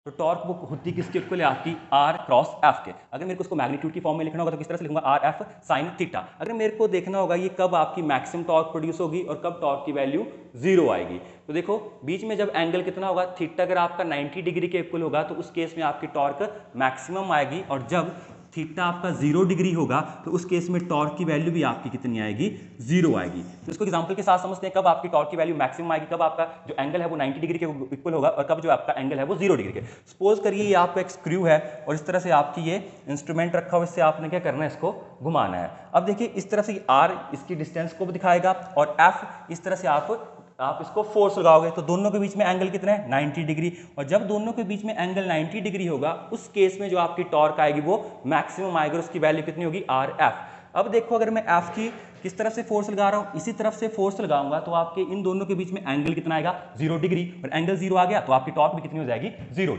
तो टॉर्क वो होती है किसके इक्वल है आपकी आर क्रॉस एफ के। अगर मेरे को उसको मैग्नीट्यूड की फॉर्म में लिखना होगा तो किस तरह से लिखूंगा आर एफ साइन थीटा। अगर मेरे को देखना होगा ये कब आपकी मैक्सिमम टॉर्क प्रोड्यूस होगी और कब टॉर्क की वैल्यू 0 आएगी, तो देखो बीच में जब एंगल कितना होगा थीटा अगर आपका 90 डिग्री के इक्वल होगा तो उस केस में आपकी टॉर्क मैक्सिमम आएगी, और जब थीटा आपका 0 डिग्री होगा तो उस केस में टॉर्क की वैल्यू भी आपकी कितनी आएगी 0 आएगी। तो इसको एग्जांपल के साथ समझते हैं कब आपकी टॉर्क की वैल्यू मैक्सिमम आएगी, कब आपका जो एंगल है वो 90 डिग्री के इक्वल होगा और कब जो आपका एंगल है वो 0 डिग्री के। सपोज करिए ये आपका एक स्क्रू है और इस तरह से आपकी ये इंस्ट्रूमेंट रखा हुआ, इससे आपने क्या करना है इसको घुमाना है। अब देखिए इस तरह से आर इसकी डिस्टेंस को भी दिखाएगा और एफ इस तरह से आप इसको फोर्स लगाओगे तो दोनों के बीच में एंगल कितना है 90 डिग्री, और जब दोनों के बीच में एंगल 90 डिग्री होगा उस केस में जो आपकी टॉर्क आएगी वो मैक्सिमम आएगी और उसकी वैल्यू कितनी होगी आर एफ। अब देखो अगर मैं एफ की किस तरफ से फोर्स लगा रहा हूं, इसी तरफ से फोर्स लगाऊंगा तो आपके इन दोनों के बीच में एंगल कितना आएगा 0 डिग्री, और एंगल 0 आ गया तो आपकी टॉर्क भी कितनी हो जाएगी 0